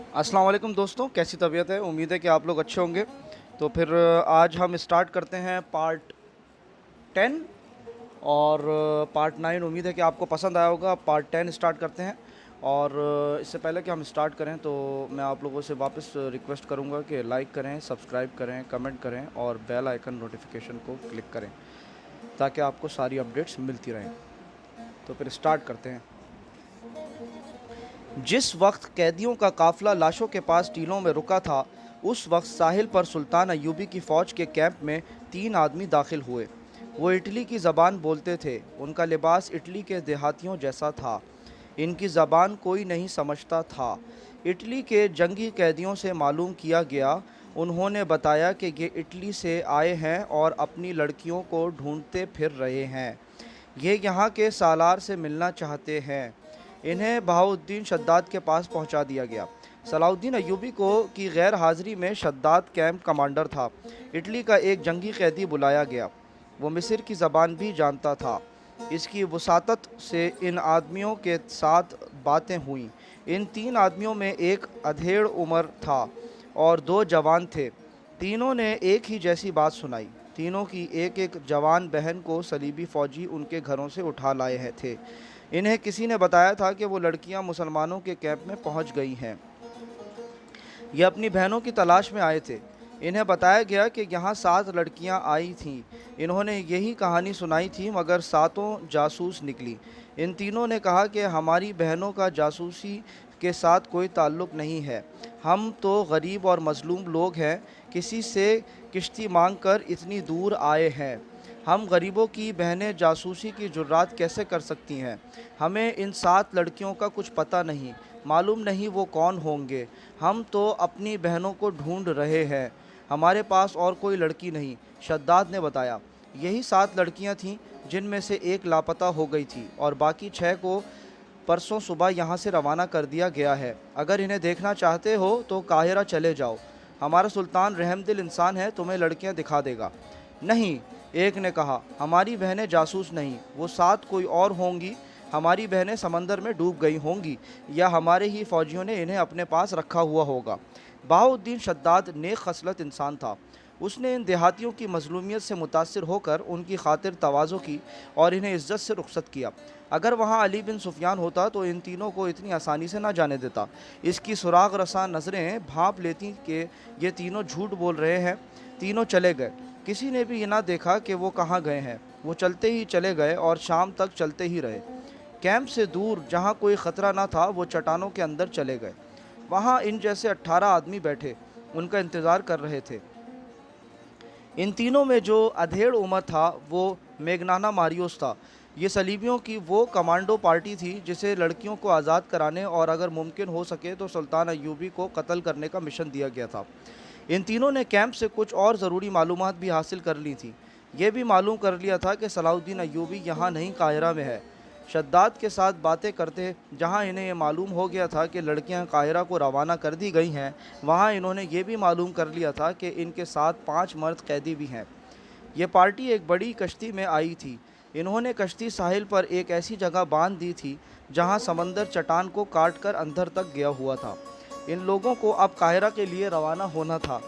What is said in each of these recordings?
अस्सलाम वालेकुम दोस्तों, कैसी तबीयत है? उम्मीद है कि आप लोग अच्छे होंगे। तो फिर आज हम स्टार्ट करते हैं पार्ट 10 और पार्ट 9। उम्मीद है कि आपको पसंद आया होगा। पार्ट 10 स्टार्ट करते हैं। और इससे पहले कि हम स्टार्ट करें तो मैं आप लोगों से वापस रिक्वेस्ट करूंगा कि लाइक करें, सब्सक्राइब करें, कमेंट करें और बेल आइकन नोटिफिकेशन को क्लिक करें ताकि आपको सारी अपडेट्स मिलती रहें। तो फिर स्टार्ट करते हैं। जिस वक्त कैदियों का काफिला लाशों के पास टीलों में रुका था, उस वक्त साहिल पर सुल्तान अय्यूबी की फ़ौज के कैंप में 3 आदमी दाखिल हुए। वो इटली की ज़बान बोलते थे। उनका लिबास इटली के देहातियों जैसा था। इनकी ज़बान कोई नहीं समझता था। इटली के जंगी कैदियों से मालूम किया गया। उन्होंने बताया कि ये इटली से आए हैं और अपनी लड़कियों को ढूंढते फिर रहे हैं। ये यहाँ के सालार से मिलना चाहते हैं। इन्हें बहाउद्दीन शद्दाद के पास पहुंचा दिया गया। सलाउद्दीन अय्यूबी को की गैर हाज़िरी में शद्दाद कैंप कमांडर था। इटली का एक जंगी कैदी बुलाया गया। वो मिस्र की ज़बान भी जानता था। इसकी वसातत से इन आदमियों के साथ बातें हुईं। इन 3 आदमियों में एक अधेड़ उम्र था और 2 जवान थे। तीनों ने एक ही जैसी बात सुनाई। तीनों की एक एक जवान बहन को सलीबी फ़ौजी उनके घरों से उठा लाए थे। इन्हें किसी ने बताया था कि वो लड़कियां मुसलमानों के कैंप में पहुंच गई हैं। ये अपनी बहनों की तलाश में आए थे। इन्हें बताया गया कि यहाँ 7 लड़कियां आई थीं। इन्होंने यही कहानी सुनाई थी, मगर सातों जासूस निकली। इन तीनों ने कहा कि हमारी बहनों का जासूसी के साथ कोई ताल्लुक़ नहीं है। हम तो गरीब और मज़लूम लोग हैं। किसी से किश्ती मांग कर इतनी दूर आए हैं। हम गरीबों की बहनें जासूसी की जुर्रात कैसे कर सकती हैं? हमें इन 7 लड़कियों का कुछ पता नहीं, मालूम नहीं वो कौन होंगे। हम तो अपनी बहनों को ढूंढ रहे हैं। हमारे पास और कोई लड़की नहीं। शद्दाद ने बताया। यही 7 लड़कियां थीं जिनमें से एक लापता हो गई थी और बाकी 6 को परसों सुबह यहाँ से रवाना कर दिया गया है। अगर इन्हें देखना चाहते हो तो काहिरा चले जाओ। हमारा सुल्तान रहमदिल इंसान है, तुम्हें लड़कियाँ दिखा देगा। नहीं, एक ने कहा, हमारी बहनें जासूस नहीं, वो 7 कोई और होंगी। हमारी बहनें समंदर में डूब गई होंगी या हमारे ही फ़ौजियों ने इन्हें अपने पास रखा हुआ होगा। बहाउद्दीन शद्दाद नेक खसलत इंसान था। उसने इन देहातियों की मज़लूमियत से मुतासिर होकर उनकी खातिर तवाज़ो की और इन्हें इज़्ज़त से रुखसत किया। अगर वहाँ अली बिन सुफियान होता तो इन तीनों को इतनी आसानी से ना जाने देता। इसकी सुराग रसा नज़रें भांप लेती कि ये तीनों झूठ बोल रहे हैं। तीनों चले गए। किसी ने भी ये ना देखा कि वो कहाँ गए हैं। वो चलते ही चले गए और शाम तक चलते ही रहे। कैंप से दूर जहाँ कोई ख़तरा ना था, वो चट्टानों के अंदर चले गए। वहाँ इन जैसे 18 आदमी बैठे उनका इंतज़ार कर रहे थे। इन तीनों में जो अधेड़ उमर था वो मेगनाना मारियोस था। ये सलीबियों की वो कमांडो पार्टी थी जिसे लड़कियों को आज़ाद कराने और अगर मुमकिन हो सके तो सुल्तान अय्यूबी को कत्ल करने का मिशन दिया गया था। इन तीनों ने कैंप से कुछ और ज़रूरी मालूमात भी हासिल कर ली थी। ये भी मालूम कर लिया था कि सलाउद्दीन अय्यूबी यहाँ नहीं, काहिरा में है। शद्दाद के साथ बातें करते जहाँ इन्हें ये मालूम हो गया था कि लड़कियाँ काहिरा को रवाना कर दी गई हैं, वहाँ इन्होंने ये भी मालूम कर लिया था कि इनके साथ 5 मर्द कैदी भी हैं। ये पार्टी एक बड़ी कश्ती में आई थी। इन्होंने कश्ती साहिल पर एक ऐसी जगह बांध दी थी जहाँ समंदर चट्टान को काट कर अंदर तक गया हुआ था। इन लोगों को अब काहिरा के लिए रवाना होना था,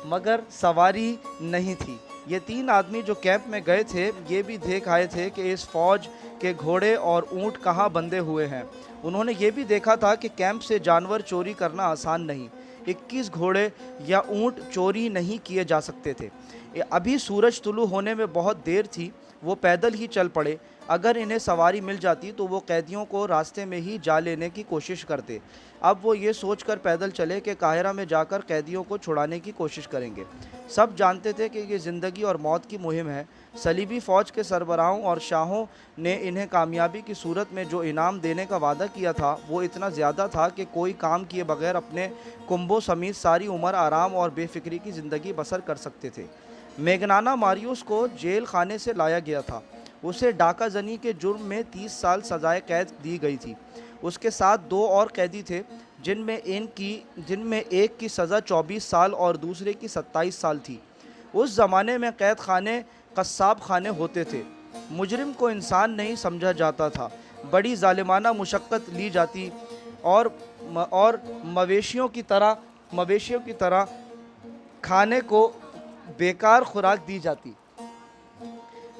मगर सवारी नहीं थी। ये 3 आदमी जो कैंप में गए थे, ये भी देख आए थे कि इस फ़ौज के घोड़े और ऊँट कहाँ बंधे हुए हैं। उन्होंने ये भी देखा था कि कैंप से जानवर चोरी करना आसान नहीं। 21 घोड़े या ऊँट चोरी नहीं किए जा सकते थे। अभी सूरज तुलू होने में बहुत देर थी। वो पैदल ही चल पड़े। अगर इन्हें सवारी मिल जाती तो वो कैदियों को रास्ते में ही जा लेने की कोशिश करते। अब वो ये सोचकर पैदल चले कि काहिरा में जाकर कैदियों को छुड़ाने की कोशिश करेंगे। सब जानते थे कि ये ज़िंदगी और मौत की मुहिम है। सलीबी फ़ौज के सरबराहों और शाहों ने इन्हें कामयाबी की सूरत में जो इनाम देने का वादा किया था, वो इतना ज़्यादा था कि कोई काम किए बगैर अपने कुंभों समेत सारी उम्र आराम और बेफिक्री की ज़िंदगी बसर कर सकते थे। मेगनाना मारियोस को जेल खाने से लाया गया था। उसे डाका जनी के जुर्म में 30 साल सजाए कैद दी गई थी। उसके साथ 2 और कैदी थे जिनमें एक की सज़ा 24 साल और दूसरे की 27 साल थी। उस ज़माने में कैद खाने कस्साब खाने होते थे। मुजरिम को इंसान नहीं समझा जाता था। बड़ी ज़ालिमाना मुशक्क़त ली जाती اور مویشیوں کی طرح کھانے کو بیکار خوراک دی جاتی۔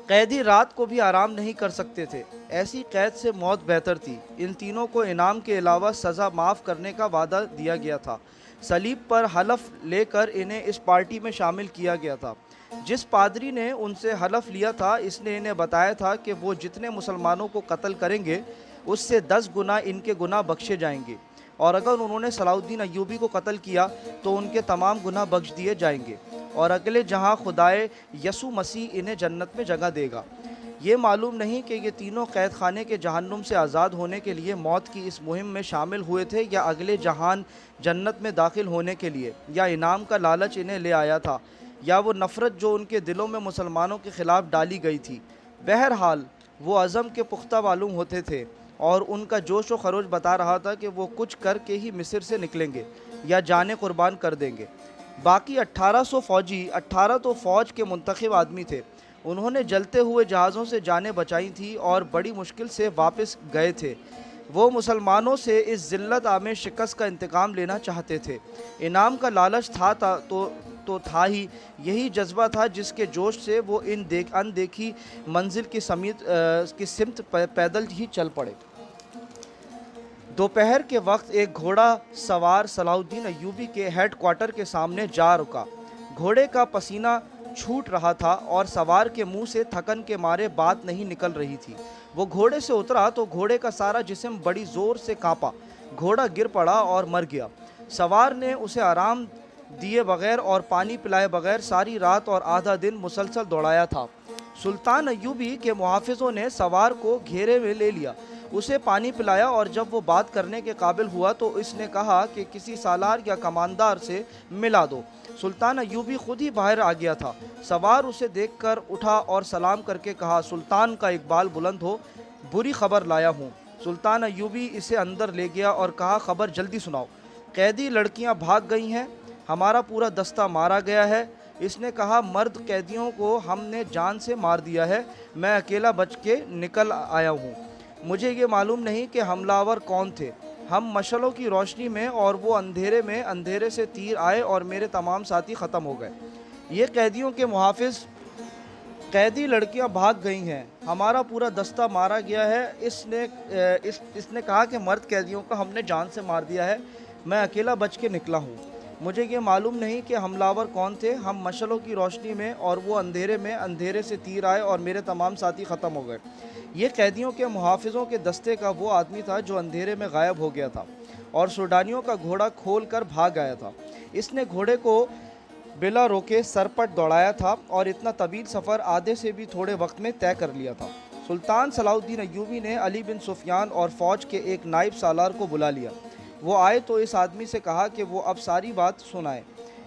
قیدی رات کو بھی آرام نہیں کر سکتے تھے، ایسی قید سے موت بہتر تھی۔ ان تینوں کو انعام کے علاوہ سزا معاف کرنے کا وعدہ دیا گیا تھا۔ صلیب پر حلف لے کر انہیں اس پارٹی میں شامل کیا گیا تھا۔ جس پادری نے ان سے حلف لیا تھا، اس نے انہیں بتایا تھا کہ وہ جتنے مسلمانوں کو قتل کریں گے اس سے 10 گنا ان کے گناہ بخشے جائیں گے، اور اگر انہوں نے صلاح الدین ایوبی کو قتل کیا تو ان کے تمام گناہ بخش دیے جائیں گے، اور اگلے جہاں خدائے یسوع مسیح انہیں جنت میں جگہ دے گا۔ یہ معلوم نہیں کہ یہ تینوں قید خانے کے جہنم سے آزاد ہونے کے لیے موت کی اس مہم میں شامل ہوئے تھے، یا اگلے جہان جنت میں داخل ہونے کے لیے، یا انعام کا لالچ انہیں لے آیا تھا، یا وہ نفرت جو ان کے دلوں میں مسلمانوں کے خلاف ڈالی گئی تھی۔ بہرحال وہ عزم کے پختہ معلوم ہوتے تھے، اور ان کا جوش و خروش بتا رہا تھا کہ وہ کچھ کر کے ہی مصر سے نکلیں گے یا جانیں قربان کر دیں گے۔ باقی 1800 فوجی 18 تو فوج کے منتخب آدمی تھے۔ انہوں نے جلتے ہوئے جہازوں سے جانیں بچائی تھیں اور بڑی مشکل سے واپس گئے تھے۔ وہ مسلمانوں سے اس ذلت آمیز شکست کا انتقام لینا چاہتے تھے۔ انعام کا لالچ تھا تو تھا ہی، یہی جذبہ تھا جس کے جوش سے وہ اندیکھی منزل کی سمت پیدل ہی چل پڑے۔ دوپہر کے وقت ایک گھوڑا سوار صلاح الدین ایوبی کے ہیڈ کوارٹر کے سامنے جا رکا۔ گھوڑے کا پسینہ چھوٹ رہا تھا اور سوار کے منہ سے تھکن کے مارے بات نہیں نکل رہی تھی۔ وہ گھوڑے سے اترا تو گھوڑے کا سارا جسم بڑی زور سے کانپا۔ گھوڑا گر پڑا اور مر گیا۔ سوار نے اسے آرام دیے بغیر اور پانی پلائے بغیر ساری رات اور آدھا دن مسلسل دوڑایا تھا۔ سلطان ایوبی کے محافظوں نے سوار کو گھیرے میں لے لیا، اسے پانی پلایا، اور جب وہ بات کرنے کے قابل ہوا تو اس نے کہا کہ کسی سالار یا کماندار سے ملا دو۔ سلطان ایوبی خود ہی باہر آ گیا تھا۔ سوار اسے دیکھ کر اٹھا اور سلام کر کے کہا، سلطان کا اقبال بلند ہو، بری خبر لایا ہوں۔ سلطان ایوبی اسے اندر لے گیا اور کہا، خبر جلدی سناؤ۔ قیدی لڑکیاں بھاگ گئی ہیں، ہمارا پورا دستہ مارا گیا ہے۔ اس نے کہا، مرد قیدیوں کو ہم نے جان سے مار دیا ہے، میں اکیلا بچ کے نکل آیا ہوں۔ مجھے یہ معلوم نہیں کہ حملہ آور کون تھے۔ ہم مشعلوں کی روشنی میں اور وہ اندھیرے سے تیر آئے اور میرے تمام ساتھی ختم ہو گئے۔ یہ قیدیوں کے محافظ، قیدی لڑکیاں بھاگ گئی ہیں، ہمارا پورا دستہ مارا گیا ہے۔ اس نے کہا کہ مرد قیدیوں کو ہم نے جان سے مار دیا ہے، میں اکیلا بچ کے نکلا ہوں۔ مجھے یہ معلوم نہیں کہ حملہ آور کون تھے۔ ہم مشعلوں کی روشنی میں اور وہ اندھیرے سے تیر آئے اور میرے تمام ساتھی ختم ہو گئے۔ یہ قیدیوں کے محافظوں کے دستے کا وہ آدمی تھا جو اندھیرے میں غائب ہو گیا تھا اور سوڈانیوں کا گھوڑا کھول کر بھاگ آیا تھا۔ اس نے گھوڑے کو بلا روکے سرپٹ دوڑایا تھا اور اتنا طویل سفر آدھے سے بھی تھوڑے وقت میں طے کر لیا تھا۔ سلطان صلاح الدین ایوبی نے علی بن سفیان اور فوج کے ایک نائب سالار کو بلا لیا۔ وہ آئے تو اس آدمی سے کہا کہ وہ اب ساری بات سنائے۔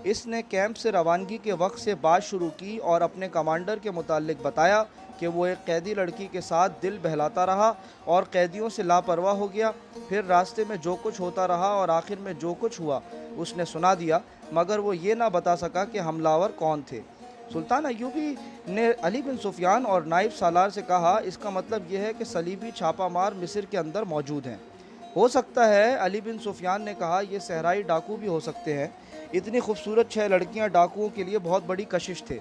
اس نے کیمپ سے روانگی کے وقت سے بات شروع کی اور اپنے کمانڈر کے متعلق بتایا کہ وہ ایک قیدی لڑکی کے ساتھ دل بہلاتا رہا اور قیدیوں سے لاپرواہ ہو گیا۔ پھر راستے میں جو کچھ ہوتا رہا اور آخر میں جو کچھ ہوا اس نے سنا دیا، مگر وہ یہ نہ بتا سکا کہ حملہ آور کون تھے۔ سلطان ایوبی نے علی بن سفیان اور نائب سالار سے کہا، اس کا مطلب یہ ہے کہ صلیبی چھاپہ مار مصر کے اندر موجود ہیں۔ ہو سکتا ہے، علی بن سفیان نے کہا، یہ صحرائی ڈاکو بھی ہو سکتے ہیں۔ اتنی خوبصورت 6 لڑکیاں ڈاکوؤں کے لیے بہت بڑی کشش تھے۔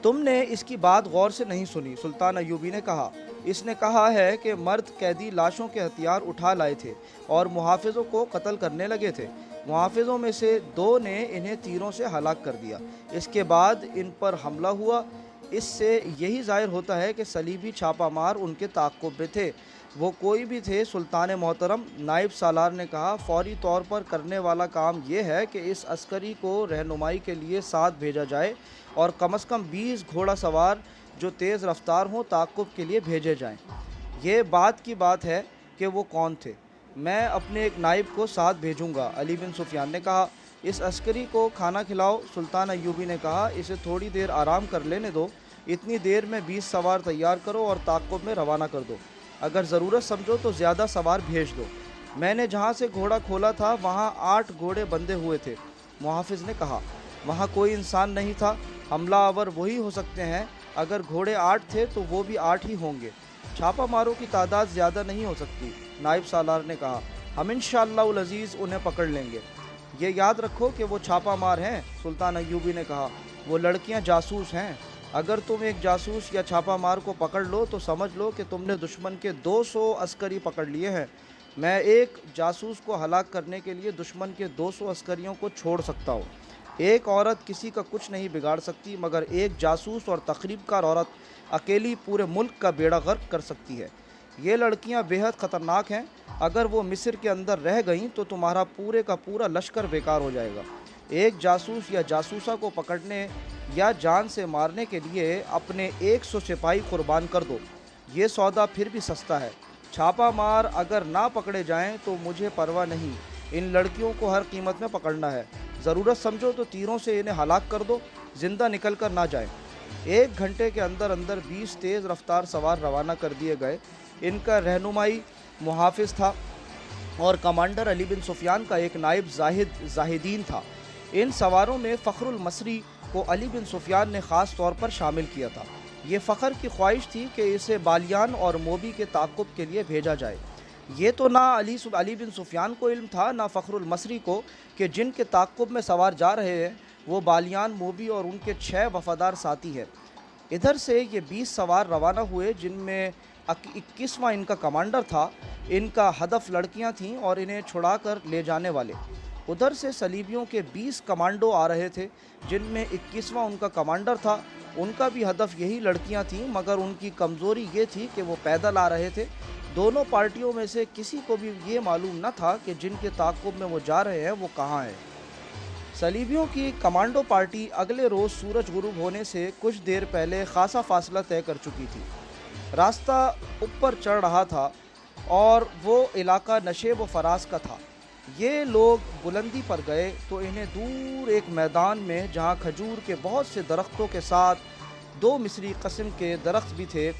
تم نے اس کی بات غور سے نہیں سنی، سلطان ایوبی نے کہا۔ اس نے کہا ہے کہ مرد قیدی لاشوں کے ہتھیار اٹھا لائے تھے اور محافظوں کو قتل کرنے لگے تھے۔ محافظوں میں سے 2 نے انہیں تیروں سے ہلاک کر دیا۔ اس کے بعد ان پر حملہ ہوا۔ اس سے یہی ظاہر ہوتا ہے کہ صلیبی چھاپہ مار ان کے تعاقب میں تھے۔ وہ کوئی بھی تھے سلطان محترم، نائب سالار نے کہا، فوری طور پر کرنے والا کام یہ ہے کہ اس عسکری کو رہنمائی کے لیے ساتھ بھیجا جائے اور کم از کم 20 گھوڑا سوار جو تیز رفتار ہوں تعاقب کے لیے بھیجے جائیں۔ یہ بات کی بات ہے کہ وہ کون تھے۔ میں اپنے ایک نائب کو ساتھ بھیجوں گا، علی بن سفیان نے کہا۔ اس عسکری کو کھانا کھلاؤ، سلطان ایوبی نے کہا، اسے تھوڑی دیر آرام کر لینے دو۔ اتنی دیر میں 20 سوار تیار کرو اور تعاقب میں روانہ کر دو۔ اگر ضرورت سمجھو تو زیادہ سوار بھیج دو۔ میں نے جہاں سے گھوڑا کھولا تھا وہاں 8 گھوڑے بندھے ہوئے تھے، محافظ نے کہا۔ وہاں کوئی انسان نہیں تھا، حملہ آور وہی ہو سکتے ہیں۔ اگر گھوڑے 8 تھے تو وہ بھی 8 ہی ہوں گے۔ چھاپہ ماروں کی تعداد زیادہ نہیں ہو سکتی۔ नायब सालार ने कहा। हम इंशाअल्लाह उल अज़ीज़ उन्हें पकड़ लेंगे। ये याद रखो कि वो छापा मार हैं, सुल्तान अय्यूबी ने कहा। वो लड़कियां जासूस हैं। अगर तुम एक जासूस या छापा मार को पकड़ लो तो समझ लो कि तुमने दुश्मन के 200 अस्करी पकड़ लिए हैं। मैं एक जासूस को हलाक करने के लिए दुश्मन के 200 अस्करियों को छोड़ सकता हूँ। एक औरत किसी का कुछ नहीं बिगाड़ सकती, मगर एक जासूस और तखरीबकार औरत अकेली पूरे मुल्क का बेड़ा गर्क कर सकती है। ये लड़कियां बेहद ख़तरनाक हैं। अगर वो मिस्र के अंदर रह गईं तो तुम्हारा पूरे का पूरा लश्कर बेकार हो जाएगा। एक जासूस या जासूसा को पकड़ने या जान से मारने के लिए अपने 100 सिपाही कुर्बान कर दो। ये सौदा फिर भी सस्ता है। छापा मार अगर ना पकड़े जाएं तो मुझे परवाह नहीं, इन लड़कियों को हर कीमत में पकड़ना है। ज़रूरत समझो तो तीरों से इन्हें हलाक कर दो, ज़िंदा निकल कर ना जाएं। 1 घंटे के अंदर अंदर 20 तेज़ रफ्तार सवार रवाना कर दिए गए। इनका रहनुमाई मुहाफिज था और कमांडर अली बिन सुफियान का एक नायब जाहिदीन था। इन सवारों में फ़खरुल मसरी को अली बिन सुफियान ने ख़ास तौर पर शामिल किया था। ये फ़ख्र की ख्वाहिश थी कि इसे बालियान और मोबी के ताक़ुब के लिए भेजा जाए। ये तो ना अली बिन सुफियान को इल्म था, ना फ़खरुल मसरी को, कि जिनके ताक़ुब में सवार जा रहे हैं वो बालियान, मोबी और उनके 6 वफ़ादार साथी हैं। इधर से ये 20 सवार रवाना हुए, जिनमें 21वां इनका कमांडर था। इनका हदफ लड़कियां थीं और इन्हें छुड़ाकर ले जाने वाले। उधर से सलीबियों के 20 कमांडो आ रहे थे, जिनमें 21वां उनका कमांडर था। उनका भी हदफ यही लड़कियां थीं, मगर उनकी कमज़ोरी ये थी कि वो पैदल आ रहे थे। दोनों पार्टियों में से किसी को भी ये मालूम न था कि जिनके ताक़ुब में वो जा रहे हैं वो कहाँ हैं। सलीबियों की कमांडो पार्टी अगले रोज़ सूरज गुरूब होने से कुछ देर पहले खासा फासला तय कर चुकी थी। रास्ता ऊपर चढ़ रहा था और वो इलाका नशेब व फराज का था। ये लोग बुलंदी पर गए तो इन्हें दूर एक मैदान में, जहाँ खजूर के बहुत से दरख्तों के साथ 2 मिस्री कस्म के दरख्त भी थे,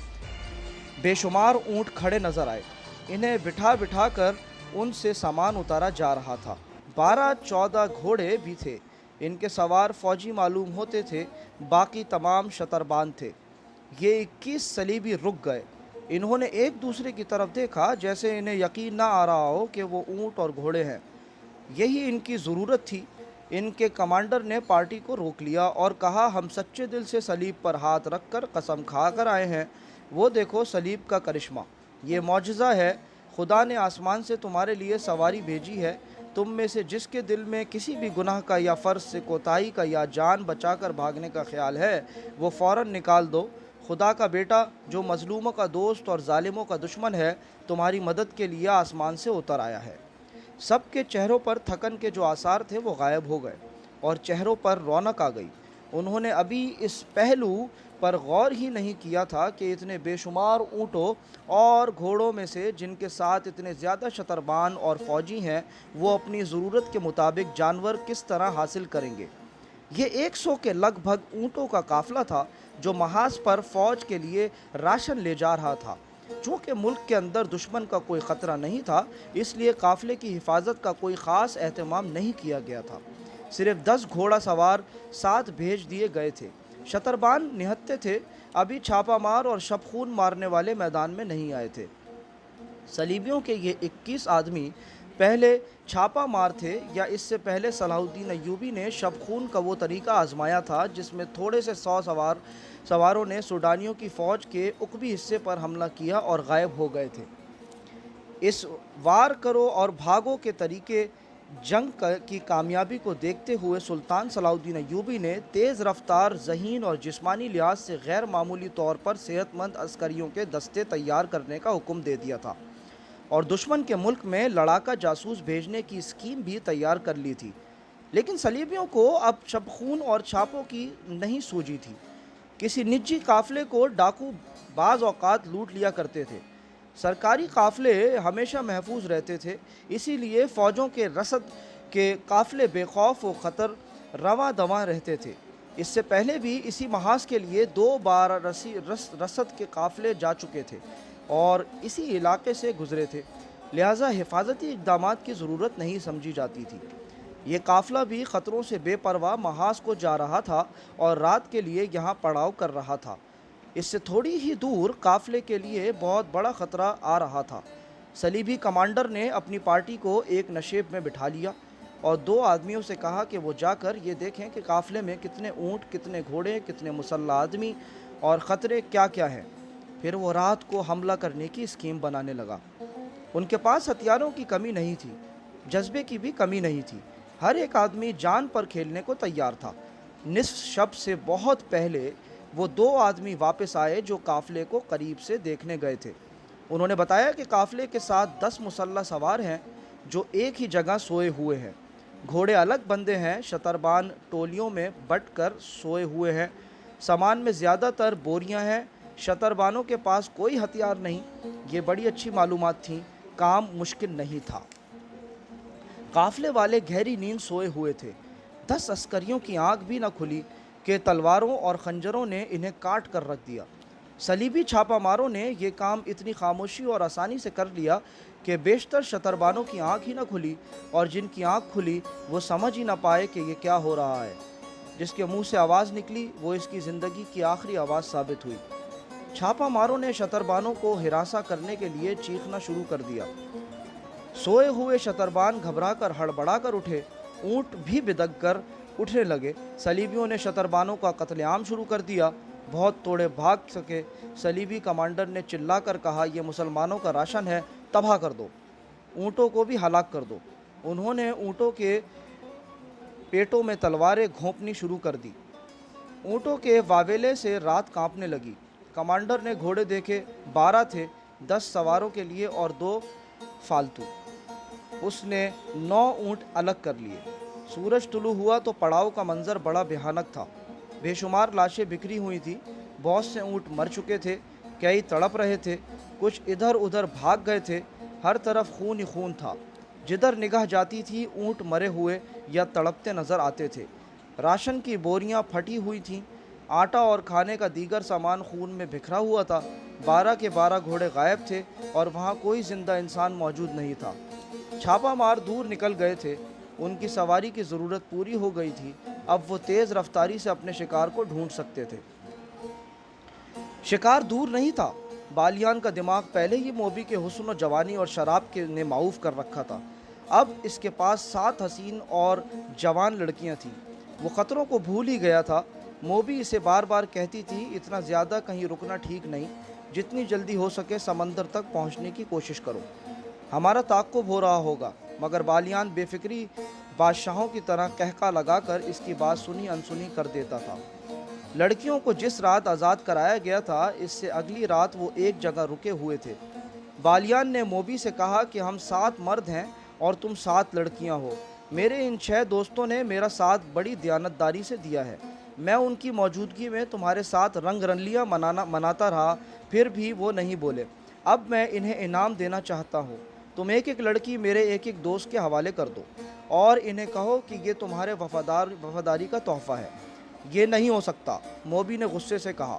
बेशुमार ऊँट खड़े नज़र आए। इन्हें बिठा बिठा कर उनसे सामान उतारा जा रहा था। 12-14 घोड़े भी थे। इनके सवार फ़ौजी मालूम होते थे, बाकी तमाम शतरबान थे। ये 21 सलीबी रुक गए। इन्होंने एक दूसरे की तरफ देखा, जैसे इन्हें यकीन ना आ रहा हो कि वो ऊँट और घोड़े हैं। यही इनकी ज़रूरत थी। इनके कमांडर ने पार्टी को रोक लिया और कहा, हम सच्चे दिल से सलीब पर हाथ रख कर कसम खा कर आए हैं। वो देखो सलीब का करिश्मा, ये मौजज़ा है। खुदा ने आसमान से तुम्हारे लिए सवारी भेजी है। तुम में से जिसके दिल में किसी भी गुनाह का या फ़र्ज से कोताही का या जान बचाकर भागने का ख्याल है, वो फ़ौरन निकाल दो। खुदा का बेटा, जो मज़लूमों का दोस्त और ज़ालिमों का दुश्मन है, तुम्हारी मदद के लिए आसमान से उतर आया है। सबके चेहरों पर थकन के जो आसार थे वो गायब हो गए और चेहरों पर रौनक आ गई। उन्होंने अभी इस पहलू पर गौर ही नहीं किया था कि इतने बेशुमार ऊँटों और घोड़ों में से, जिनके साथ इतने ज़्यादा शतरबान और फ़ौजी हैं, वो अपनी ज़रूरत के मुताबिक जानवर किस तरह हासिल करेंगे। ये 100 के लगभग ऊँटों का काफ़िला था, जो महाज पर फ़ौज के लिए राशन ले जा रहा था। चूँकि मुल्क के अंदर दुश्मन का कोई ख़तरा नहीं था, इसलिए काफ़िले की हिफाजत का कोई ख़ास एहतमाम नहीं किया गया था। सिर्फ 10 घोड़ा सवार साथ भेज दिए गए थे। शतरबान निहत्ते थे, अभी छापा मार और शबखून मारने वाले मैदान में नहीं आए थे। सलीबियों के ये 21 आदमी पहले छापा मार थे, या इससे पहले सलाहुद्दीन अय्यूबी ने शबखून का वो तरीका आजमाया था, जिसमें थोड़े से 100 सवारों ने सूडानियों की फ़ौज के उकबी हिस्से पर हमला किया और गायब हो गए थे। इस वार करो और भागो के तरीके की कामयाबी को देखते हुए सुल्तान सलाहुद्दीन अय्यूबी ने तेज़ रफ्तार, ज़हीन और जिस्मानी लिहाज से गैर मामूली तौर पर सेहतमंद अस्करियों के दस्ते तैयार करने का हुक्म दे दिया था और दुश्मन के मुल्क में लड़ाका जासूस भेजने की स्कीम भी तैयार कर ली थी। लेकिन सलीबियों को अब शबखून और छापों की नहीं सूझी थी। किसी निजी काफ़िले को डाकू बाज़ औक़ात लूट लिया करते थे। सरकारी काफ़िले हमेशा महफूज रहते थे, इसीलिए फ़ौजों के रसद के काफ़िले बेखौफ व ख़तर रवां दवां रहते थे। इससे पहले भी इसी महाज के लिए 2 बार रसद के काफ़िले जा चुके थे और इसी इलाके से गुज़रे थे, लिहाजा हिफाजती इक़दामात की ज़रूरत नहीं समझी जाती थी। ये काफ़िला भी ख़तरों से बेपरवाह महाज को जा रहा था और रात के लिए यहाँ पड़ाव कर रहा था। इससे थोड़ी ही दूर काफ़िले के लिए बहुत बड़ा ख़तरा आ रहा था। सलीबी कमांडर ने अपनी पार्टी को एक नशेब में बिठा लिया और दो आदमियों से कहा कि वो जाकर ये देखें कि काफिले में कितने ऊँट, कितने घोड़े, कितने मुसल्लह आदमी और ख़तरे क्या क्या हैं। फिर वो रात को हमला करने की स्कीम बनाने लगा। उनके पास हथियारों की कमी नहीं थी, जज्बे की भी कमी नहीं थी। हर एक आदमी जान पर खेलने को तैयार था। निस्फ शब से बहुत पहले वो दो आदमी वापस आए जो काफिले को करीब से देखने गए थे। उन्होंने बताया कि काफिले के साथ 10 मुसल्लह सवार हैं जो एक ही जगह सोए हुए हैं। घोड़े अलग बंधे हैं, शतरबान टोलियों में बंटकर सोए हुए हैं। सामान में ज़्यादातर बोरियां हैं। शतरबानों के पास कोई हथियार नहीं। ये बड़ी अच्छी मालूमात थी, काम मुश्किल नहीं था। काफिले वाले गहरी नींद सोए हुए थे। 10 अस्करियों की आंख भी न खुली कि तलवारों और खंजरों ने इन्हें काट कर रख दिया। सलीबी छापामारों ने यह काम इतनी खामोशी और आसानी से कर लिया कि बेशतर शतरबानों की आंख ही न खुली और जिनकी आंख खुली वो समझ ही न पाए कि ये क्या हो रहा है। जिसके मुंह से आवाज़ निकली वो इसकी ज़िंदगी की आखिरी आवाज़ साबित हुई। छापामारों ने शतरबानों को हिरासा करने के लिए चीखना शुरू कर दिया। सोए हुए शतरबान घबराकर हड़बड़ाकर उठे, ऊँट भी बिदक कर उठने लगे। सलीबियों ने शतरबानों का कत्लेआम शुरू कर दिया। बहुत तोड़े भाग सके। सलीबी कमांडर ने चिल्लाकर कहा, यह मुसलमानों का राशन है, तबाह कर दो, ऊँटों को भी हलाक कर दो। उन्होंने ऊँटों के पेटों में तलवारें घोंपनी शुरू कर दी। ऊँटों के वावेले से रात कांपने लगी। कमांडर ने घोड़े देखे, 12 थे, 10 सवारों के लिए और 2 फालतू। उसने 9 ऊँट अलग कर लिए। सूरज तुलू हुआ तो पड़ाव का मंजर बड़ा भयानक था। बेशुमार लाशें बिखरी हुई थी। बहुत से ऊँट मर चुके थे, कई तड़प रहे थे, कुछ इधर उधर भाग गए थे। हर तरफ खून ही खून था। जिधर निगाह जाती थी ऊँट मरे हुए या तड़पते नज़र आते थे। राशन की बोरियां फटी हुई थीं। आटा और खाने का दीगर सामान खून में बिखरा हुआ था। 12 के 12 घोड़े गायब थे और वहाँ कोई जिंदा इंसान मौजूद नहीं था। छापा मार दूर निकल गए थे। उनकी सवारी की ज़रूरत पूरी हो गई थी। अब वो तेज़ रफ्तारी से अपने शिकार को ढूंढ सकते थे। शिकार दूर नहीं था। बालियान का दिमाग पहले ही मोबी के हुस्न और जवानी और शराब के ने माऊफ कर रखा था। अब इसके पास 7 हसीन और जवान लड़कियां थीं। वो ख़तरों को भूल ही गया था। मोबी इसे बार बार कहती थी, इतना ज़्यादा कहीं रुकना ठीक नहीं, जितनी जल्दी हो सके समंदर तक पहुंचने की कोशिश करो, हमारा ताक़ुब हो रहा होगा। मगर बालियान बेफिक्री बादशाहों की तरह कहका लगाकर इसकी बात सुनी अनसुनी कर देता था। लड़कियों को जिस रात आज़ाद कराया गया था, इससे अगली रात वो एक जगह रुके हुए थे। बालियान ने मोबी से कहा कि हम 7 मर्द हैं और तुम 7 लड़कियां हो। मेरे इन 6 दोस्तों ने मेरा साथ बड़ी दयानतदारी से दिया है। मैं उनकी मौजूदगी में तुम्हारे साथ रंग रलियाँ मनाता रहा, फिर भी वो नहीं बोले। अब मैं इन्हें इनाम देना चाहता हूँ। तुम एक एक लड़की मेरे एक एक दोस्त के हवाले कर दो और इन्हें कहो कि ये तुम्हारे वफादारी का तोहफ़ा है। ये नहीं हो सकता, मोबी ने गुस्से से कहा।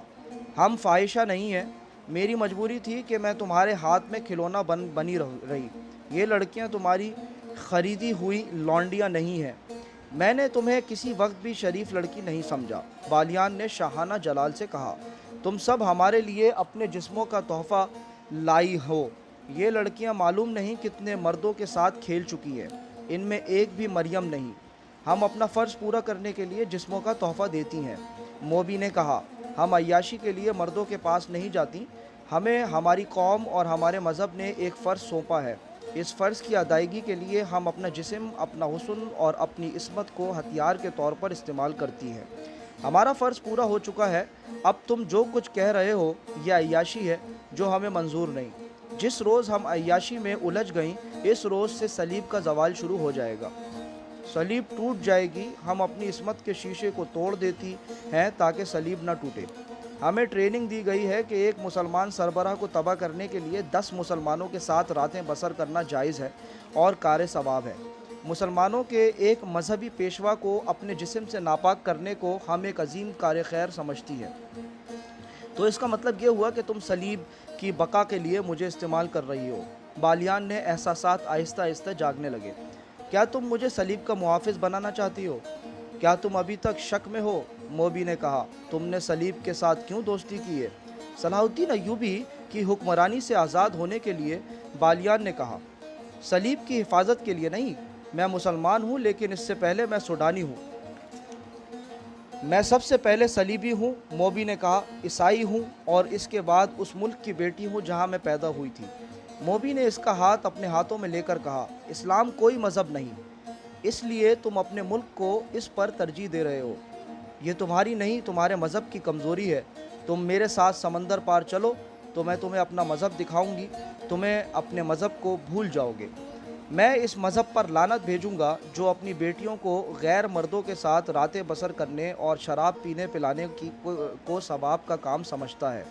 हम फ़ाहिशा नहीं हैं। मेरी मजबूरी थी कि मैं तुम्हारे हाथ में खिलौना बनी रही। ये लड़कियां तुम्हारी ख़रीदी हुई लौंडियां नहीं हैं। मैंने तुम्हें किसी वक्त भी शरीफ लड़की नहीं समझा। बालियान ने शाहाना जलाल से कहा, तुम सब हमारे लिए अपने जिस्मों का तोहफ़ा लाई हो। ये लड़कियां मालूम नहीं कितने मर्दों के साथ खेल चुकी हैं, इनमें एक भी मरियम नहीं। हम अपना फ़र्ज़ पूरा करने के लिए जिस्मों का तोहफ़ा देती हैं। मोबी ने कहा, हम अय्याशी के लिए मर्दों के पास नहीं जाती। हमें हमारी कौम और हमारे मज़हब ने एक फ़र्ज़ सौंपा है। इस फ़र्ज़ की अदायगी के लिए हम अपना जिस्म, अपना हुस्न और अपनी इस्मत को हथियार के तौर पर इस्तेमाल करती हैं। हमारा फ़र्ज़ पूरा हो चुका है। अब तुम जो कुछ कह रहे हो यह अय्याशी है जो हमें मंजूर नहीं। जिस रोज़ हम अय्याशी में उलझ गईं, इस रोज़ से सलीब का ज़वाल शुरू हो जाएगा। सलीब टूट जाएगी। हम अपनी इस्मत के शीशे को तोड़ देती हैं ताकि सलीब ना टूटे। हमें ट्रेनिंग दी गई है कि एक मुसलमान सरबराह को तबाह करने के लिए 10 मुसलमानों के साथ रातें बसर करना जायज़ है और कार सवाब है। मुसलमानों के एक मजहबी पेशवा को अपने जिस्म से नापाक करने को हम एक अजीम कार खैर समझती है। तो इसका मतलब ये हुआ कि तुम सलीब की बका के लिए मुझे इस्तेमाल कर रही हो। बालियान ने एहसासात आहिस्ता आहिस्ता जागने लगे। क्या तुम मुझे सलीब का मुहाफ़िज़ बनाना चाहती हो? क्या तुम अभी तक शक में हो? मोबी ने कहा, तुमने सलीब के साथ क्यों दोस्ती की है? सलाहुद्दीन अय्यूबी की हुक्मरानी से आज़ाद होने के लिए بالیان نے کہا، سلیب کی حفاظت کے لیے نہیں، میں مسلمان ہوں لیکن اس سے پہلے میں سوڈانی ہوں، میں سب سے پہلے صلیبی ہوں۔ موبی نے کہا، عیسائی ہوں اور اس کے بعد اس ملک کی بیٹی ہوں جہاں میں پیدا ہوئی تھی۔ موبی نے اس کا ہاتھ اپنے ہاتھوں میں لے کر کہا، اسلام کوئی مذہب نہیں، اس لیے تم اپنے ملک کو اس پر ترجیح دے رہے ہو، یہ تمہاری نہیں تمہارے مذہب کی کمزوری ہے۔ تم میرے ساتھ سمندر پار چلو تو میں تمہیں اپنا مذہب دکھاؤں گی، تمہیں اپنے مذہب کو بھول جاؤ گے۔ میں اس مذہب پر لعنت بھیجوں گا جو اپنی بیٹیوں کو غیر مردوں کے ساتھ راتیں بسر کرنے اور شراب پینے پلانے کو ثواب کا کام سمجھتا ہے۔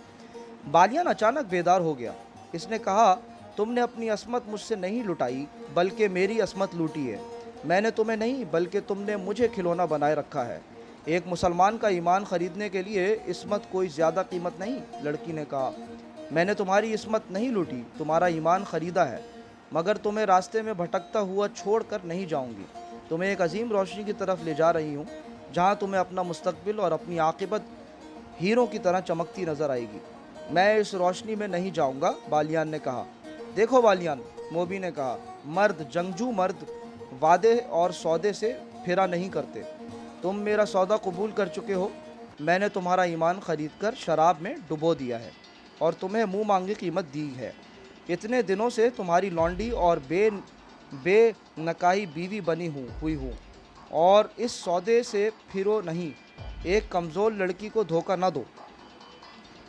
بالیان اچانک بیدار ہو گیا۔ اس نے کہا، تم نے اپنی عصمت مجھ سے نہیں لٹائی بلکہ میری عصمت لوٹی ہے۔ میں نے تمہیں نہیں بلکہ تم نے مجھے کھلونا بنائے رکھا ہے۔ ایک مسلمان کا ایمان خریدنے کے لیے عصمت کوئی زیادہ قیمت نہیں۔ لڑکی نے کہا، میں نے تمہاری عصمت نہیں لوٹی، تمہارا ایمان خریدا ہے، مگر تمہیں راستے میں بھٹکتا ہوا چھوڑ کر نہیں جاؤں گی۔ تمہیں ایک عظیم روشنی کی طرف لے جا رہی ہوں جہاں تمہیں اپنا مستقبل اور اپنی عاقبت ہیروں کی طرح چمکتی نظر آئے گی۔ میں اس روشنی میں نہیں جاؤں گا، بالیان نے کہا۔ دیکھو بالیان، موبی نے کہا، مرد، جنگجو مرد وعدے اور سودے سے پھرا نہیں کرتے۔ تم میرا سودا قبول کر چکے ہو، میں نے تمہارا ایمان خرید کر شراب میں ڈبو دیا ہے اور تمہیں منہ مانگی قیمت دی ہے۔ اتنے دنوں سے تمہاری لونڈی اور بے نکاحی بیوی بنی ہوئی ہوں، اور اس سودے سے پھرو نہیں۔ ایک کمزور لڑکی کو دھوکہ نہ دو۔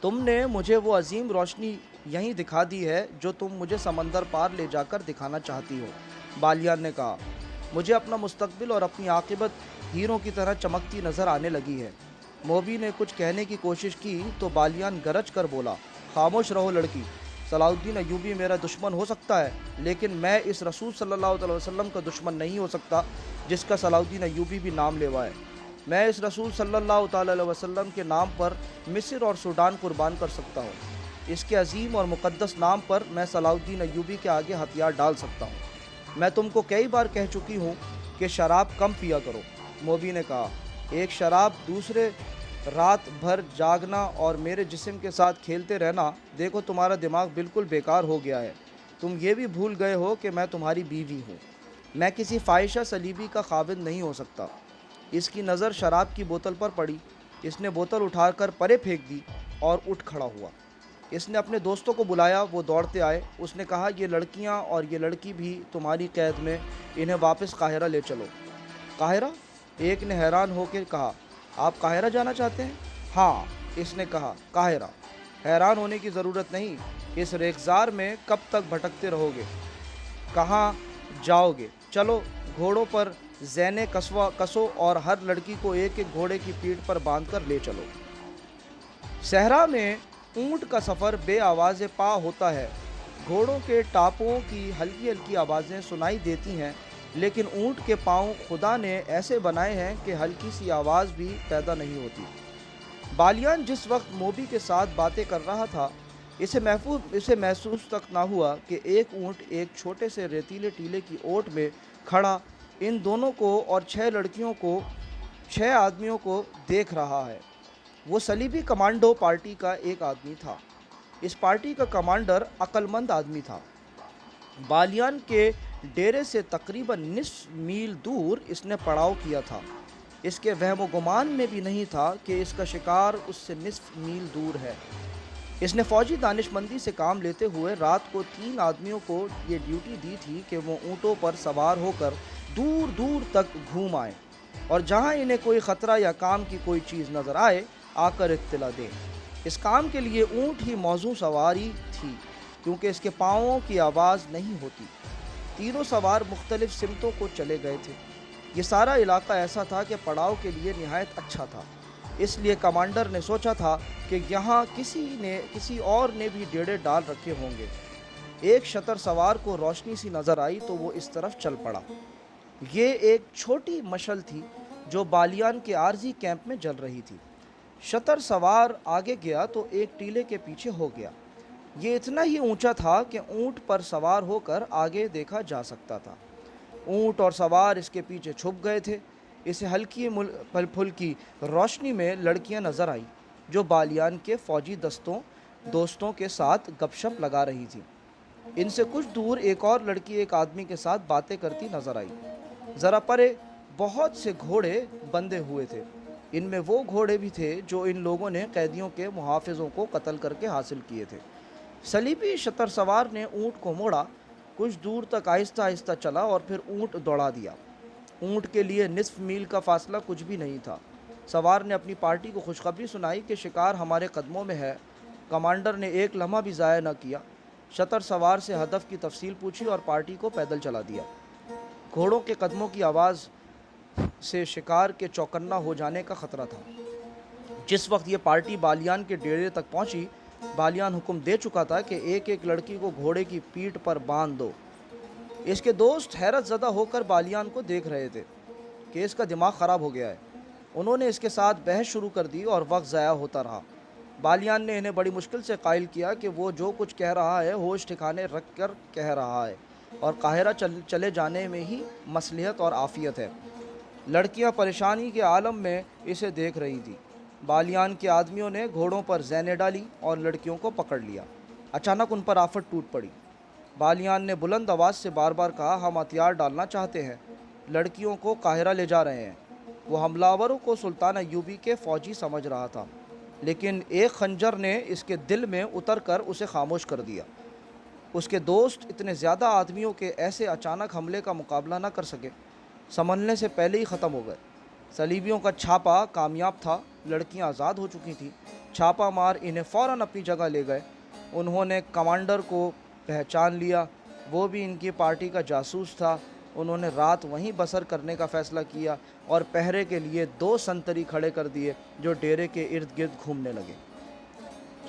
تم نے مجھے وہ عظیم روشنی یہیں دکھا دی ہے جو تم مجھے سمندر پار لے جا کر دکھانا چاہتی ہو۔ بالیان نے کہا، مجھے اپنا مستقبل اور اپنی عاقبت ہیروں کی طرح چمکتی نظر آنے لگی ہے۔ موبی نے کچھ کہنے کی کوشش کی تو بالیان گرج کر بولا، خاموش رہو لڑکی، صلاح الدین ایوبی میرا دشمن ہو سکتا ہے لیکن میں اس رسول صلی اللہ علیہ وسلم کا دشمن نہیں ہو سکتا جس کا صلاح الدین ایوبی بھی نام لیوا ہے۔ میں اس رسول صلی اللہ تعالی علیہ وسلم کے نام پر مصر اور سوڈان قربان کر سکتا ہوں۔ اس کے عظیم اور مقدس نام پر میں صلاح الدین ایوبی کے آگے ہتھیار ڈال سکتا ہوں۔ میں تم کو کئی بار کہہ چکی ہوں کہ شراب کم پیا کرو۔ موبی نے کہا، ایک شراب، دوسرے رات بھر جاگنا اور میرے جسم کے ساتھ کھیلتے رہنا، دیکھو تمہارا دماغ بالکل بیکار ہو گیا ہے۔ تم یہ بھی بھول گئے ہو کہ میں تمہاری بیوی ہوں۔ میں کسی فاحشہ صلیبی کا خاوند نہیں ہو سکتا۔ اس کی نظر شراب کی بوتل پر پڑی۔ اس نے بوتل اٹھا کر پرے پھینک دی اور اٹھ کھڑا ہوا۔ اس نے اپنے دوستوں کو بلایا، وہ دوڑتے آئے۔ اس نے کہا، یہ لڑکیاں اور یہ لڑکی بھی تمہاری قید میں، انہیں واپس قاہرہ لے چلو۔ قاہرہ؟ ایک نے حیران ہو کے کہا، آپ قاہرہ جانا چاہتے ہیں؟ ہاں، اس نے کہا، قاہرہ۔ حیران ہونے کی ضرورت نہیں، اس ریگزار میں کب تک بھٹکتے رہو گے؟ کہاں جاؤ گے؟ چلو گھوڑوں پر زینے کسو اور ہر لڑکی کو ایک ایک گھوڑے کی پیٹھ پر باندھ کر لے چلو۔ صحرا میں اونٹ کا سفر بے آواز پا ہوتا ہے۔ گھوڑوں کے ٹاپوں کی ہلکی ہلکی آوازیں سنائی دیتی ہیں، لیکن اونٹ کے پاؤں خدا نے ایسے بنائے ہیں کہ ہلکی سی آواز بھی پیدا نہیں ہوتی۔ بالیان جس وقت موبی کے ساتھ باتیں کر رہا تھا، اسے محسوس تک نہ ہوا کہ ایک اونٹ ایک چھوٹے سے ریتیلے ٹیلے کی اوٹ میں کھڑا ان دونوں کو اور 6 آدمیوں کو دیکھ رہا ہے۔ وہ صلیبی کمانڈو پارٹی کا ایک آدمی تھا۔ اس پارٹی کا کمانڈر عقل مند آدمی تھا۔ بالیان کے ڈیرے سے تقریباً نصف میل دور اس نے پڑاؤ کیا تھا۔ اس کے وہم و گمان میں بھی نہیں تھا کہ اس کا شکار اس سے نصف میل دور ہے۔ اس نے فوجی دانش مندی سے کام لیتے ہوئے رات کو 3 آدمیوں کو یہ ڈیوٹی دی تھی کہ وہ اونٹوں پر سوار ہو کر دور دور تک گھوم آئیں اور جہاں انہیں کوئی خطرہ یا کام کی کوئی چیز نظر آئے آ کر اطلاع دیں۔ اس کام کے لیے اونٹ ہی موزوں سواری تھی کیونکہ اس کے پاؤں کی آواز نہیں ہوتی۔ تینوں سوار مختلف سمتوں کو چلے گئے تھے۔ یہ سارا علاقہ ایسا تھا کہ پڑاؤ کے لیے نہایت اچھا تھا، اس لیے کمانڈر نے سوچا تھا کہ یہاں کسی اور نے بھی ڈیرے ڈال رکھے ہوں گے۔ ایک شتر سوار کو روشنی سی نظر آئی تو وہ اس طرف چل پڑا۔ یہ ایک چھوٹی مشعل تھی جو بالیان کے عارضی کیمپ میں جل رہی تھی۔ شتر سوار آگے گیا تو ایک ٹیلے کے پیچھے ہو گیا۔ یہ اتنا ہی اونچا تھا کہ اونٹ پر سوار ہو کر آگے دیکھا جا سکتا تھا۔ اونٹ اور سوار اس کے پیچھے چھپ گئے تھے۔ اسے ہلکی پھلکی روشنی میں لڑکیاں نظر آئیں جو بالیان کے فوجی دوستوں کے ساتھ گپ شپ لگا رہی تھیں۔ ان سے کچھ دور ایک اور لڑکی ایک آدمی کے ساتھ باتیں کرتی نظر آئی۔ ذرا پرے بہت سے گھوڑے بندھے ہوئے تھے۔ ان میں وہ گھوڑے بھی تھے جو ان لوگوں نے قیدیوں کے محافظوں کو قتل کر کے حاصل کیے تھے۔ صلیبی شتر سوار نے اونٹ کو موڑا، کچھ دور تک آہستہ آہستہ چلا اور پھر اونٹ دوڑا دیا۔ اونٹ کے لیے نصف میل کا فاصلہ کچھ بھی نہیں تھا۔ سوار نے اپنی پارٹی کو خوشخبری سنائی کہ شکار ہمارے قدموں میں ہے۔ کمانڈر نے ایک لمحہ بھی ضائع نہ کیا، شتر سوار سے ہدف کی تفصیل پوچھی اور پارٹی کو پیدل چلا دیا۔ گھوڑوں کے قدموں کی آواز سے شکار کے چوکنا ہو جانے کا خطرہ تھا۔ جس وقت یہ پارٹی بالیان کے ڈیرے تک پہنچی، بالیان حکم دے چکا تھا کہ ایک ایک لڑکی کو گھوڑے کی پیٹھ پر باندھ دو۔ اس کے دوست حیرت زدہ ہو کر بالیان کو دیکھ رہے تھے کہ اس کا دماغ خراب ہو گیا ہے۔ انہوں نے اس کے ساتھ بحث شروع کر دی اور وقت ضائع ہوتا رہا۔ بالیان نے انہیں بڑی مشکل سے قائل کیا کہ وہ جو کچھ کہہ رہا ہے ہوش ٹھکانے رکھ کر کہہ رہا ہے اور قاہرہ چلے جانے میں ہی مصلحت اور عافیت ہے۔ لڑکیاں پریشانی کے عالم میں اسے دیکھ رہی تھیں۔ بالیان کے آدمیوں نے گھوڑوں پر زینیں ڈالی اور لڑکیوں کو پکڑ لیا۔ اچانک ان پر آفت ٹوٹ پڑی۔ بالیان نے بلند آواز سے بار بار کہا، ہم ہتھیار ڈالنا چاہتے ہیں، لڑکیوں کو قاہرہ لے جا رہے ہیں۔ وہ حملہ آوروں کو سلطان ایوبی کے فوجی سمجھ رہا تھا، لیکن ایک خنجر نے اس کے دل میں اتر کر اسے خاموش کر دیا۔ اس کے دوست اتنے زیادہ آدمیوں کے ایسے اچانک حملے کا مقابلہ نہ کر سکے، سنبھلنے سے پہلے ہی ختم ہو گئے۔ صلیبیوں کا چھاپا کامیاب تھا، لڑکیاں آزاد ہو چکی تھیں۔ چھاپا مار انہیں فوراً اپنی جگہ لے گئے۔ انہوں نے کمانڈر کو پہچان لیا، وہ بھی ان کی پارٹی کا جاسوس تھا۔ انہوں نے رات وہیں بسر کرنے کا فیصلہ کیا اور پہرے کے لیے 2 سنتری کھڑے کر دیے جو ڈیرے کے ارد گرد گھومنے لگے۔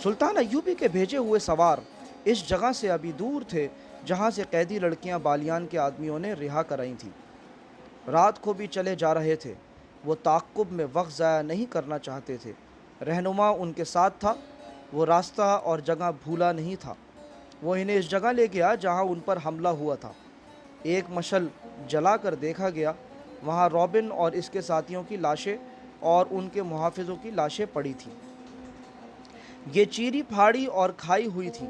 سلطان ایوبی کے بھیجے ہوئے سوار اس جگہ سے ابھی دور تھے جہاں سے قیدی لڑکیاں بالیان کے آدمیوں نے رہا کرائی تھیں۔ رات کو بھی چلے جا رہے تھے۔ وہ تعاقب میں وقت ضائع نہیں کرنا چاہتے تھے۔ رہنما ان کے ساتھ تھا، وہ راستہ اور جگہ بھولا نہیں تھا۔ وہ انہیں اس جگہ لے گیا جہاں ان پر حملہ ہوا تھا۔ ایک مشل جلا کر دیکھا گیا، وہاں رابن اور اس کے ساتھیوں کی لاشیں اور ان کے محافظوں کی لاشیں پڑی تھیں۔ یہ چیری پھاڑی اور کھائی ہوئی تھیں۔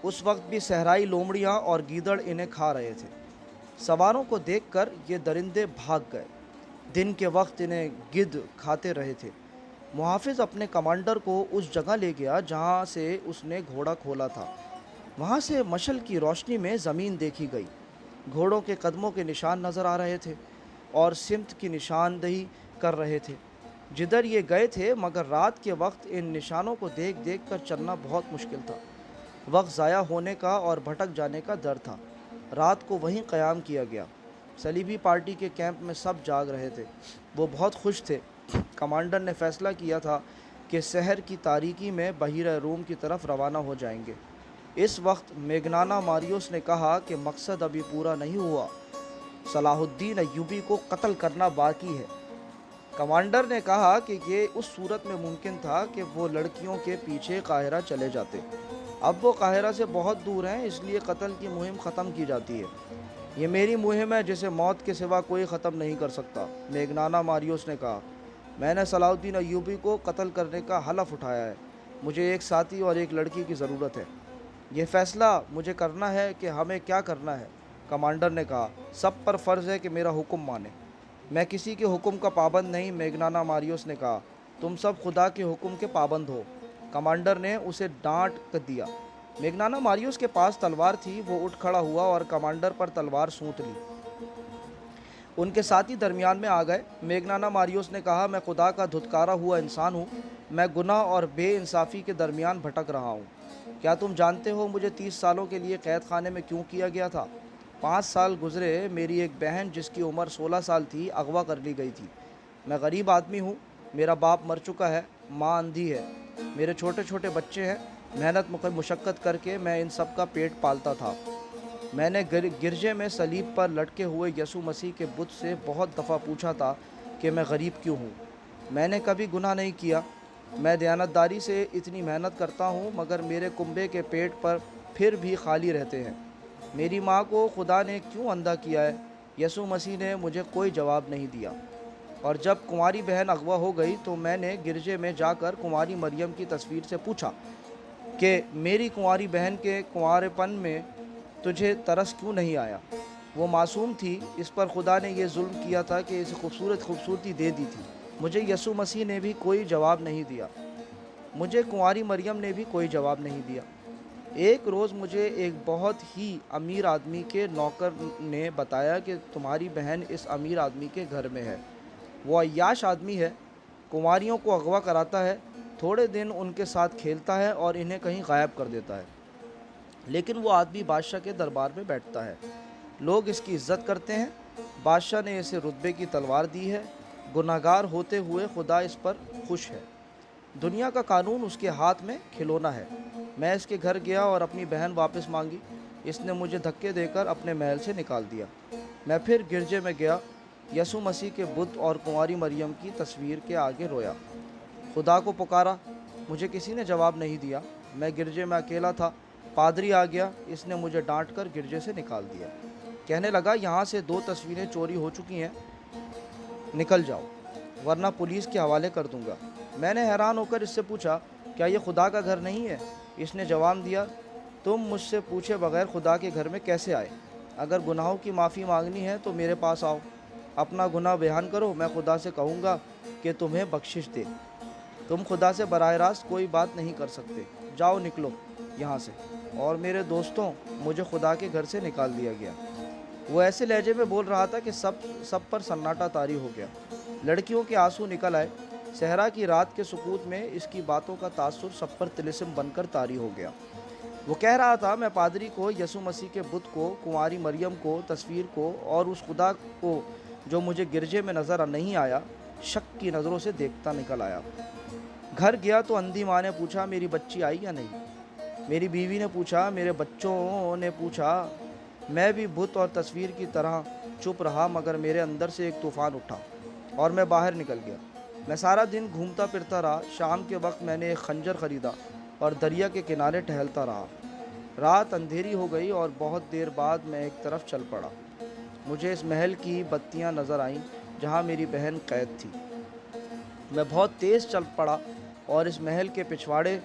اس وقت بھی صحرائی لومڑیاں اور گیدڑ انہیں کھا رہے تھے۔ سواروں کو دیکھ کر یہ درندے بھاگ گئے۔ دن کے وقت انہیں گدھ کھاتے رہے تھے۔ محافظ اپنے کمانڈر کو اس جگہ لے گیا جہاں سے اس نے گھوڑا کھولا تھا۔ وہاں سے مشل کی روشنی میں زمین دیکھی گئی۔ گھوڑوں کے قدموں کے نشان نظر آ رہے تھے اور سمت کی نشاندہی کر رہے تھے جدھر یہ گئے تھے، مگر رات کے وقت ان نشانوں کو دیکھ دیکھ کر چلنا بہت مشکل تھا۔ وقت ضائع ہونے کا اور بھٹک جانے کا ڈر تھا۔ رات کو وہیں قیام کیا گیا۔ صلیبی پارٹی کے کیمپ میں سب جاگ رہے تھے۔ وہ بہت خوش تھے۔ کمانڈر نے فیصلہ کیا تھا کہ سحر کی تاریکی میں بحیرہ روم کی طرف روانہ ہو جائیں گے۔ اس وقت میگنانا ماریوس نے کہا کہ مقصد ابھی پورا نہیں ہوا، صلاح الدین ایوبی کو قتل کرنا باقی ہے۔ کمانڈر نے کہا کہ یہ اس صورت میں ممکن تھا کہ وہ لڑکیوں کے پیچھے قاہرہ چلے جاتے۔ اب وہ قاہرہ سے بہت دور ہیں، اس لیے قتل کی مہم ختم کی جاتی ہے۔ یہ میری مہم ہے جسے موت کے سوا کوئی ختم نہیں کر سکتا، میگنانا ماریوس نے کہا۔ میں نے صلاح الدین ایوبی کو قتل کرنے کا حلف اٹھایا ہے۔ مجھے ایک ساتھی اور ایک لڑکی کی ضرورت ہے۔ یہ فیصلہ مجھے کرنا ہے کہ ہمیں کیا کرنا ہے، کمانڈر نے کہا۔ سب پر فرض ہے کہ میرا حکم مانے۔ میں کسی کے حکم کا پابند نہیں، میگنانا ماریوس نے کہا۔ تم سب خدا کے حکم کے پابند ہو، کمانڈر نے اسے ڈانٹ کر دیا۔ میگنانا ماریوس کے پاس تلوار تھی۔ وہ اٹھ کھڑا ہوا اور کمانڈر پر تلوار سونت لی۔ ان کے ساتھی درمیان میں آ گئے۔ میگنانا ماریوس نے کہا، میں خدا کا دھتکارا ہوا انسان ہوں۔ میں گناہ اور بے انصافی کے درمیان بھٹک رہا ہوں۔ کیا تم جانتے ہو مجھے 30 سالوں کے لیے قید خانے میں کیوں کیا گیا تھا؟ 5 سال گزرے، میری ایک بہن جس کی عمر 16 سال تھی اغوا کر لی گئی تھی۔ میں غریب آدمی ہوں، میرا باپ مر چکا ہے، ماں اندھی ہے، میرے چھوٹے چھوٹے بچے ہیں۔ محنت مشقت کر کے میں ان سب کا پیٹ پالتا تھا۔ میں نے گرجے میں صلیب پر لٹکے ہوئے یسوع مسیح کے بت سے بہت دفعہ پوچھا تھا کہ میں غریب کیوں ہوں۔ میں نے کبھی گناہ نہیں کیا۔ میں دیانتداری سے اتنی محنت کرتا ہوں مگر میرے کنبے کے پیٹ پر پھر بھی خالی رہتے ہیں۔ میری ماں کو خدا نے کیوں اندھا کیا ہے؟ یسوع مسیح نے مجھے کوئی جواب نہیں دیا۔ اور جب کنواری بہن اغوا ہو گئی تو میں نے گرجے میں جا کر کنواری مریم کی تصویر سے پوچھا کہ میری کنواری بہن کے کنوارے پن میں तुझे तरस क्यों नहीं आया? वो मासूम थी, इस पर खुदा ने ये जुल्म किया था कि इसे खूबसूरती दे दी थी। मुझे यसु मसीह ने भी कोई जवाब नहीं दिया। मुझे कुंवारी मरियम ने भी कोई जवाब नहीं दिया। एक रोज़ मुझे एक बहुत ही अमीर आदमी के नौकर ने बताया कि तुम्हारी बहन इस अमीर आदमी के घर में है। वो अय्याश आदमी है, कुंवारियों को अगवा कराता है, थोड़े दिन उनके साथ खेलता है और इन्हें कहीं गायब कर देता है। लेकिन वो आदमी बादशाह के दरबार में बैठता है, लोग इसकी इज्जत करते हैं। बादशाह ने इसे रुतबे की तलवार दी है। गुनाहगार होते हुए खुदा इस पर खुश है। दुनिया का कानून उसके हाथ में खिलौना है। मैं इसके घर गया और अपनी बहन वापस मांगी। इसने मुझे धक्के देकर अपने महल से निकाल दिया। मैं फिर गिरजे में गया, यसु मसीह के बुत और कुंवारी मरियम की तस्वीर के आगे रोया। खुदा को पुकारा, मुझे किसी ने जवाब नहीं दिया। मैं गिरजे में अकेला था। पादरी आ गया, इसने मुझे डांट कर गिरजे से निकाल दिया। कहने लगा, यहाँ से 2 तस्वीरें चोरी हो चुकी हैं, निकल जाओ वरना पुलिस के हवाले कर दूंगा। मैंने हैरान होकर इससे पूछा, क्या ये खुदा का घर नहीं है? इसने जवाब दिया, तुम मुझसे पूछे बगैर खुदा के घर में कैसे आए? अगर गुनाहों की माफ़ी मांगनी है तो मेरे पास आओ, अपना गुनाह बयान करो, मैं खुदा से कहूँगा कि तुम्हें बख्शिश दे। तुम खुदा से बराह रास्त कोई बात नहीं कर सकते। जाओ, निकलो यहाँ से। और मेरे दोस्तों, मुझे खुदा के घर से निकाल दिया गया। वो ऐसे लहजे में बोल रहा था कि सब पर सन्नाटा तारी हो गया। लड़कियों के आंसू निकल आए। सहरा की रात के सुकूत में इसकी बातों का तासुर सब पर तिलिस्म बनकर तारी हो गया। वो कह रहा था, मैं पादरी को, यसु मसीह के बुत को, कुंवारी मरियम को, तस्वीर को और उस खुदा को जो मुझे गिरजे में नज़र नहीं आया, शक की नज़रों से देखता निकल आया। घर गया तो अंधी माँ ने पूछा, मेरी बच्ची आई या नहीं? मेरी बीवी ने पूछा, मेरे बच्चों ने पूछा। मैं भी बुत और तस्वीर की तरह चुप रहा, मगर मेरे अंदर से एक तूफ़ान उठा और मैं बाहर निकल गया। मैं सारा दिन घूमता फिरता रहा। शाम के वक्त मैंने एक खंजर ख़रीदा और दरिया के किनारे टहलता रहा। रात अंधेरी हो गई और बहुत देर बाद मैं एक तरफ चल पड़ा। मुझे इस महल की बत्तियां नज़र आईं जहां मेरी बहन कैद थी। मैं बहुत तेज़ चल पड़ा और इस महल के पिछवाड़े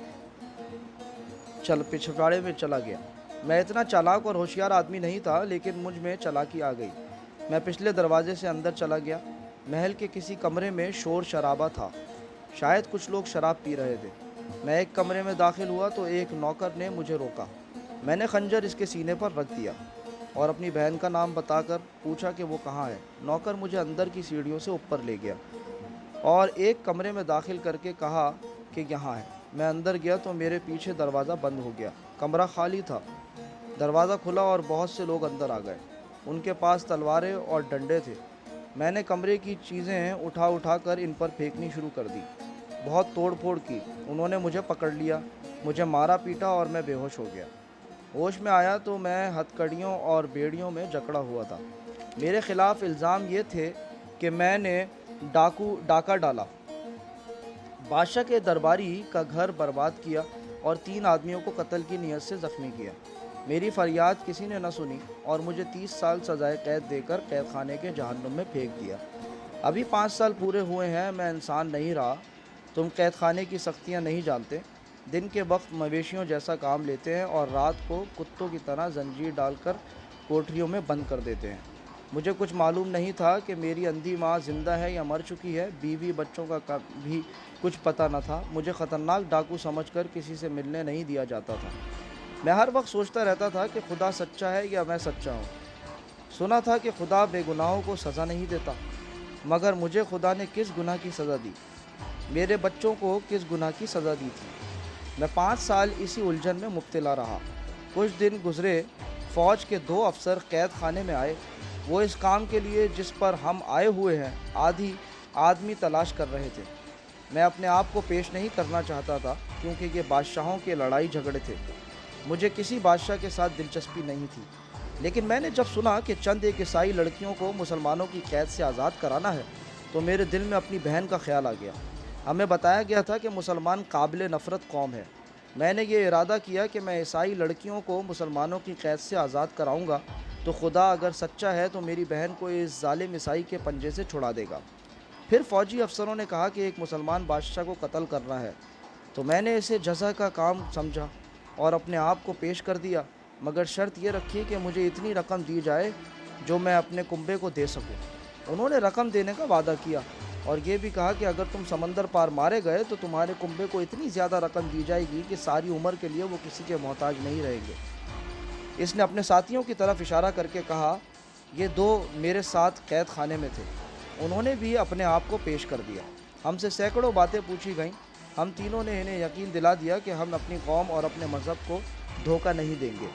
में चला गया। मैं इतना चालाक और होशियार आदमी नहीं था, लेकिन मुझ में चालाकी आ गई। मैं पिछले दरवाजे से अंदर चला गया। महल के किसी कमरे में शोर शराबा था, शायद कुछ लोग शराब पी रहे थे। मैं एक कमरे में दाखिल हुआ तो एक नौकर ने मुझे रोका। मैंने खंजर इसके सीने पर रख दिया और अपनी बहन का नाम बताकर पूछा कि वो कहाँ है। नौकर मुझे अंदर की सीढ़ियों से ऊपर ले गया और एक कमरे में दाखिल करके कहा कि यहाँ है। मैं अंदर गया तो मेरे पीछे दरवाज़ा बंद हो गया। कमरा खाली था। दरवाज़ा खुला और बहुत से लोग अंदर आ गए। उनके पास तलवारें और डंडे थे। मैंने कमरे की चीज़ें उठा कर इन पर फेंकनी शुरू कर दी। बहुत तोड़ फोड़ की। उन्होंने मुझे पकड़ लिया, मुझे मारा पीटा और मैं बेहोश हो गया। होश में आया तो मैं हथकड़ियों और बेड़ियों में जकड़ा हुआ था। मेरे खिलाफ़ इल्ज़ाम ये थे कि मैंने डाका डाला, बादशाह के दरबारी का घर बर्बाद किया और 3 आदमियों को कत्ल की नीयत से ज़ख्मी किया। मेरी फरियाद किसी ने न सुनी और मुझे 30 साल सजाए कैद देकर कैद खाने के जहन्नुम में फेंक दिया। अभी 5 साल पूरे हुए हैं, मैं इंसान नहीं रहा। तुम कैद खाने की सख्तियाँ नहीं जानते। दिन के वक्त मवेशियों जैसा काम लेते हैं और रात को कुत्तों की तरह जंजीर डालकर कोठरियों में बंद कर देते हैं। मुझे कुछ मालूम नहीं था कि मेरी अंधी माँ ज़िंदा है या मर चुकी है। बीवी बच्चों का भी कुछ पता न था। मुझे ख़तरनाक डाकू समझकर किसी से मिलने नहीं दिया जाता था। मैं हर वक्त सोचता रहता था कि खुदा सच्चा है या मैं सच्चा हूँ। सुना था कि खुदा बेगुनाहों को सज़ा नहीं देता, मगर मुझे खुदा ने किस गुनाह की सज़ा दी? मेरे बच्चों को किस गुनाह की सज़ा दी थी? मैं 5 साल इसी उलझन में मुब्तला रहा। कुछ दिन गुज़रे, फ़ौज के 2 अफसर कैद खाने में आए। वो इस काम के लिए जिस पर हम आए हुए हैं आधी आदमी तलाश कर रहे थे। मैं अपने आप को पेश नहीं करना चाहता था क्योंकि ये बादशाहों के लड़ाई झगड़े थे। मुझे किसी बादशाह के साथ दिलचस्पी नहीं थी। लेकिन मैंने जब सुना कि चंद एक ईसाई लड़कियों को मुसलमानों की कैद से आज़ाद कराना है तो मेरे दिल में अपनी बहन का ख्याल आ गया। हमें बताया गया था कि मुसलमान काबिल नफ़रत कौम है। मैंने ये इरादा किया कि मैं ईसाई लड़कियों को मुसलमानों की कैद से आज़ाद कराऊंगा तो खुदा अगर सच्चा है तो मेरी बहन को इस जालिम ईसाई के पंजे से छुड़ा देगा। फिर फ़ौजी अफसरों ने कहा कि एक मुसलमान बादशाह को कत्ल करना है, तो मैंने इसे जज़ा का काम समझा और अपने आप को पेश कर दिया। मगर शर्त ये रखी कि मुझे इतनी रकम दी जाए जो मैं अपने कुंबे को दे सकूं। उन्होंने रकम देने का वादा किया और ये भी कहा कि अगर तुम समंदर पार मारे गए तो तुम्हारे कुंबे को इतनी ज़्यादा रकम दी जाएगी कि सारी उम्र के लिए वो किसी के मोहताज नहीं रहेंगे। इसने अपने साथियों की तरफ इशारा करके कहा, ये दो मेरे साथ कैद खाने में थे। उन्होंने भी अपने आप को पेश कर दिया। हमसे सैकड़ों बातें पूछी गईं। हम तीनों ने इन्हें यकीन दिला दिया कि हम अपनी कौम और अपने मज़हब को धोखा नहीं देंगे।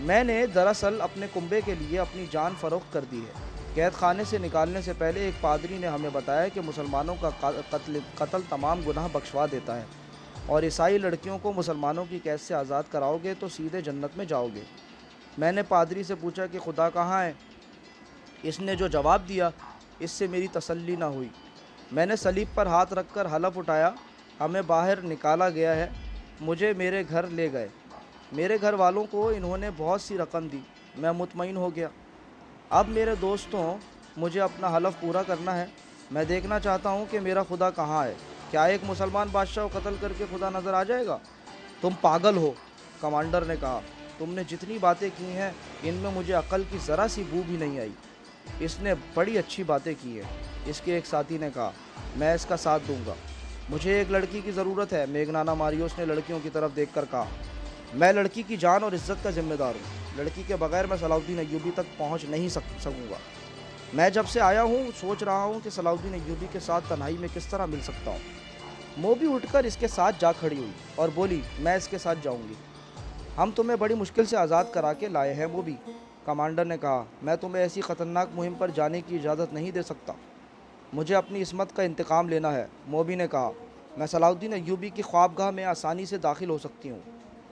मैंने दरअसल अपने कुंबे के लिए अपनी जान फ़रोख्त कर दी है। कैद खाने से निकालने से पहले एक पादरी ने हमें बताया कि मुसलमानों का कत्ल तमाम गुनाह बख्शवा देता है और ईसाई लड़कियों को मुसलमानों की कैद से आज़ाद कराओगे तो सीधे जन्नत में जाओगे। मैंने पादरी से पूछा कि खुदा कहाँ है। इसने जो जवाब दिया, इससे मेरी तसल्ली ना हुई। मैंने सलीब पर हाथ रखकर हलफ उठाया, हमें बाहर निकाला गया है। मुझे मेरे घर ले गए। मेरे घर वालों को इन्होंने बहुत सी रकम दी। मैं मुतमईन हो गया। अब मेरे दोस्तों, मुझे अपना हलफ पूरा करना है। मैं देखना चाहता हूँ कि मेरा खुदा कहाँ है। क्या एक मुसलमान बादशाह को कत्ल करके खुदा नज़र आ जाएगा? तुम पागल हो, कमांडर ने कहा। तुमने जितनी बातें की हैं इनमें मुझे अक्ल की ज़रा सी बू भी नहीं आई। इसने बड़ी अच्छी बातें की हैं। इसके एक साथी ने कहा, मैं इसका साथ दूंगा। मुझे एक लड़की की ज़रूरत है, मेघनाना मारियोस ने लड़कियों की तरफ देखकर कहा। मैं लड़की की जान और इज़्ज़त का ज़िम्मेदार हूँ। लड़की के बगैर मैं सलाउद्दीन अय्यूबी तक पहुँच नहीं सकूँगा। मैं जब से आया हूँ सोच रहा हूँ कि सलाउद्दीन अय्यूबी के साथ तन्हाई में किस तरह मिल सकता हूँ। मोबी उठकर इसके साथ जा खड़ी हुई और बोली, मैं इसके साथ जाऊँगी। हम तुम्हें बड़ी मुश्किल से आज़ाद करा के लाए हैं मोबी, कमांडर ने कहा। मैं तुम्हें ऐसी ख़तरनाक मुहिम पर जाने की इजाज़त नहीं दे सकता। मुझे अपनी इस्मत का इंतकाम लेना है, मोबी ने कहा। मैं सलाउद्दीन अय्यूबी की ख्वाबगाह में आसानी से दाखिल हो सकती हूँ।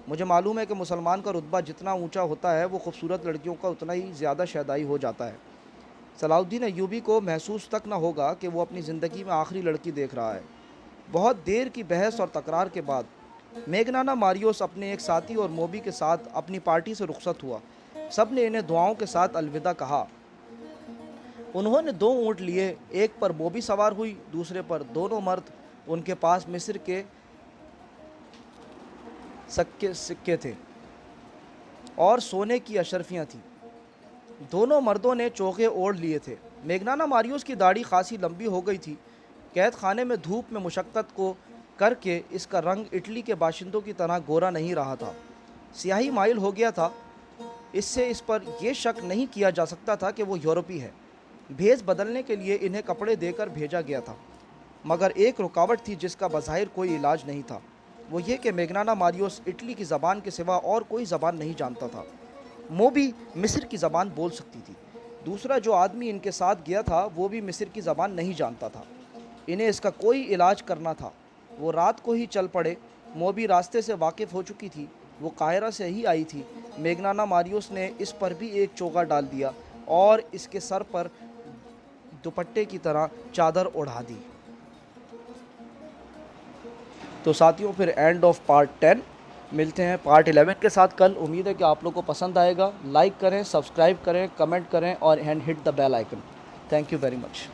मुझे मालूम है कि मुसलमान का रुतबा जितना ऊंचा होता है वो खूबसूरत लड़कियों का उतना ही ज़्यादा शैदाई हो जाता है। सलाउद्दीन अय्यूबी को महसूस तक न होगा कि वो अपनी ज़िंदगी में आखिरी लड़की देख रहा है। बहुत देर की बहस और तकरार के बाद मेघनाना मारियोस अपने एक साथी और मोबी के साथ अपनी पार्टी से रुखसत हुआ। सब ने इन्हें दुआओं के साथ अलविदा कहा। उन्होंने 2 ऊँट लिए, एक पर मोबी सवार हुई, दूसरे पर दोनों मर्द। उनके पास मिस्र के सिक्के थे और सोने की अशरफियाँ थीं। दोनों मर्दों ने चोगे ओढ़ लिए थे। मेघनाना मारियोस की दाढ़ी खासी लंबी हो गई थी। कैद खाने में धूप में मुशक्क़त को करके इसका रंग इटली के बाशिंदों की तरह गोरा नहीं रहा था, स्याही माइल हो गया था। इससे इस पर यह शक नहीं किया जा सकता था कि वो यूरोपी है। भेष बदलने के लिए इन्हें कपड़े देकर भेजा गया था, मगर एक रुकावट थी जिसका बज़ाहिर कोई इलाज नहीं था। वो ये कि मेघनाना मारियोस इटली की ज़बान के सिवा और कोई ज़बान नहीं जानता था। मोबी मिस्र की ज़बान बोल सकती थी। दूसरा जो आदमी इनके साथ गया था वो भी मिस्र की ज़बान नहीं जानता था। इन्हें इसका कोई इलाज करना था। वो रात को ही चल पड़े। मोबी रास्ते से वाकिफ़ हो चुकी थी। वो काहिरा से ही आई थी। मेघनाना मारियोस ने इस पर भी एक चोगा डाल दिया और इसके सर पर दुपट्टे की तरह चादर ओढ़ा दी। तो साथियों, फिर एंड ऑफ पार्ट 10 मिलते हैं पार्ट 11 के साथ कल। उम्मीद है कि आप लोगों को पसंद आएगा। लाइक करें, सब्सक्राइब करें, कमेंट करें और hit the bell icon. Thank you very much.